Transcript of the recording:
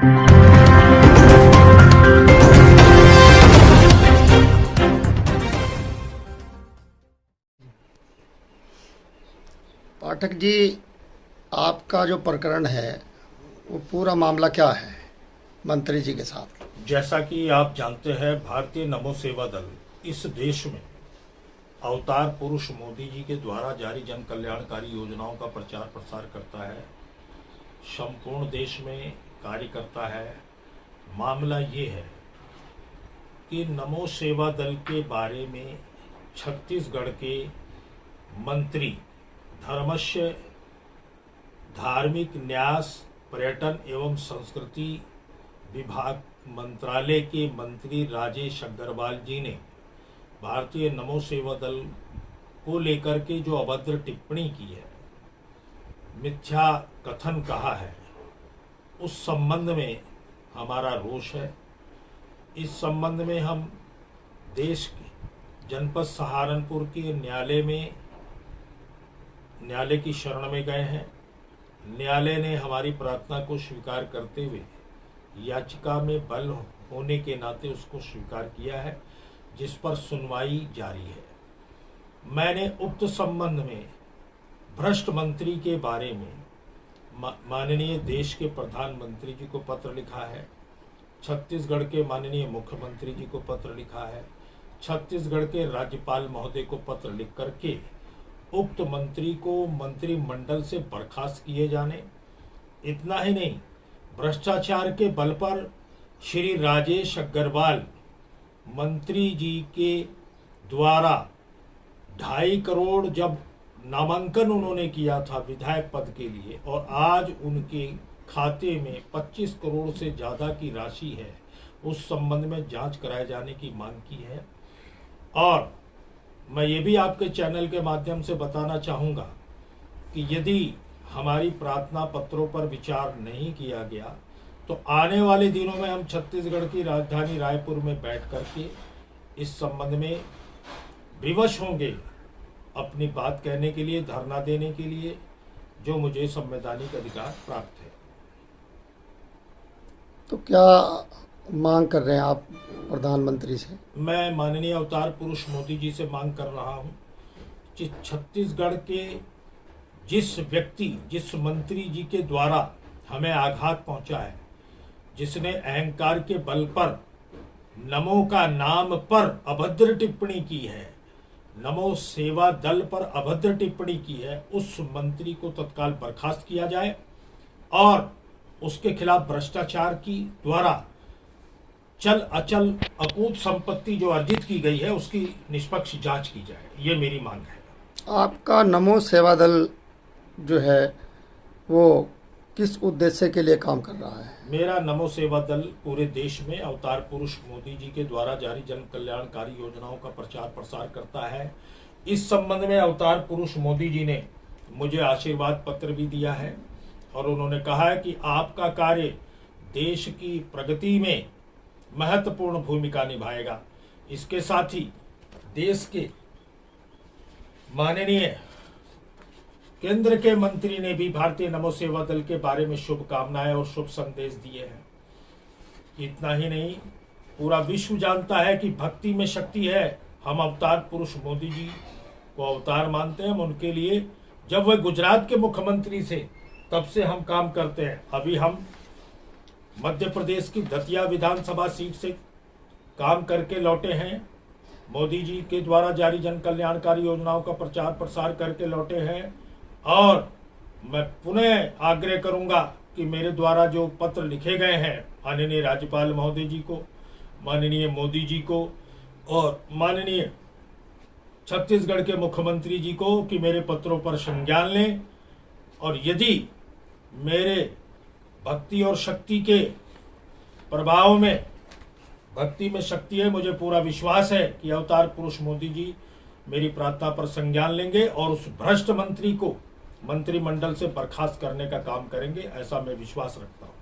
पाठक जी, आपका जो प्रकरण है वो पूरा मामला क्या है मंत्री जी के साथ? जैसा कि आप जानते हैं, भारतीय नमो सेवा दल इस देश में अवतार पुरुष मोदी जी के द्वारा जारी जन कल्याणकारी योजनाओं का प्रचार प्रसार करता है, संपूर्ण देश में कार्य करता है। मामला ये है कि नमो सेवा दल के बारे में छत्तीसगढ़ के मंत्री धर्मस्य, धार्मिक न्यास, पर्यटन एवं संस्कृति विभाग मंत्रालय के मंत्री राजेश अग्रवाल जी ने भारतीय नमो सेवा दल को लेकर के जो अभद्र टिप्पणी की है, मिथ्या कथन कहा है, उस संबंध में हमारा रोष है। इस संबंध में हम देश के जनपद सहारनपुर के न्यायालय की शरण में गए हैं। न्यायालय ने हमारी प्रार्थना को स्वीकार करते हुए याचिका में बल होने के नाते उसको स्वीकार किया है, जिस पर सुनवाई जारी है। मैंने उक्त संबंध में भ्रष्ट मंत्री के बारे में माननीय देश के प्रधानमंत्री जी को पत्र लिखा है, छत्तीसगढ़ के माननीय मुख्यमंत्री जी को पत्र लिखा है, छत्तीसगढ़ के राज्यपाल महोदय को पत्र लिख करके उक्त मंत्री को मंत्रिमंडल से बर्खास्त किए जाने, इतना ही नहीं, भ्रष्टाचार के बल पर श्री राजेश अग्रवाल मंत्री जी के द्वारा 2.5 करोड़ जब नामांकन उन्होंने किया था विधायक पद के लिए, और आज उनके खाते में 25 करोड़ से ज़्यादा की राशि है, उस संबंध में जांच कराए जाने की मांग की है। और मैं ये भी आपके चैनल के माध्यम से बताना चाहूँगा कि यदि हमारी प्रार्थना पत्रों पर विचार नहीं किया गया तो आने वाले दिनों में हम छत्तीसगढ़ की राजधानी रायपुर में बैठ करके इस संबंध में विवश होंगे अपनी बात कहने के लिए, धरना देने के लिए, जो मुझे संवैधानिक अधिकार प्राप्त है। तो क्या मांग कर रहे हैं आप प्रधानमंत्री से? मैं माननीय अवतार पुरुष मोदी जी से मांग कर रहा हूं कि छत्तीसगढ़ के जिस मंत्री जी के द्वारा हमें आघात पहुंचा है, जिसने अहंकार के बल पर नमो का नाम पर अभद्र टिप्पणी की है, नमो सेवा दल पर अभद्र टिप्पणी की है, उस मंत्री को तत्काल बर्खास्त किया जाए और उसके खिलाफ भ्रष्टाचार की द्वारा चल अचल अकूत संपत्ति जो अर्जित की गई है उसकी निष्पक्ष जांच की जाए, ये मेरी मांग है। आपका नमो सेवा दल जो है वो किस उद्देश्य के लिए काम कर रहा है? मेरा नमो सेवा दल पूरे देश में अवतार पुरुष मोदी जी के द्वारा जारी जन कल्याणकारी योजनाओं का प्रचार प्रसार करता है। इस संबंध में अवतार पुरुष मोदी जी ने मुझे आशीर्वाद पत्र भी दिया है और उन्होंने कहा है कि आपका कार्य देश की प्रगति में महत्वपूर्ण भूमिका निभाएगा। इसके साथ ही देश के माननीय केंद्र के मंत्री ने भी भारतीय नमो सेवा दल के बारे में शुभकामनाएं और शुभ संदेश दिए हैं। इतना ही नहीं, पूरा विश्व जानता है कि भक्ति में शक्ति है। हम अवतार पुरुष मोदी जी को अवतार मानते हैं। हम उनके लिए, जब वह गुजरात के मुख्यमंत्री से, तब से हम काम करते हैं। अभी हम मध्य प्रदेश की दतिया विधानसभा सीट से काम करके लौटे हैं, मोदी जी के द्वारा जारी जन कल्याणकारी योजनाओं का प्रचार प्रसार करके लौटे हैं। और मैं पुनः आग्रह करूंगा कि मेरे द्वारा जो पत्र लिखे गए हैं माननीय राज्यपाल महोदय जी को, माननीय मोदी जी को और माननीय छत्तीसगढ़ के मुख्यमंत्री जी को, कि मेरे पत्रों पर संज्ञान लें। और यदि मेरे भक्ति और शक्ति के प्रभाव में, भक्ति में शक्ति है, मुझे पूरा विश्वास है कि अवतार पुरुष मोदी जी मेरी प्रार्थना पर संज्ञान लेंगे और उस भ्रष्ट मंत्री को मंत्रिमंडल से बर्खास्त करने का काम करेंगे, ऐसा मैं विश्वास रखता हूँ।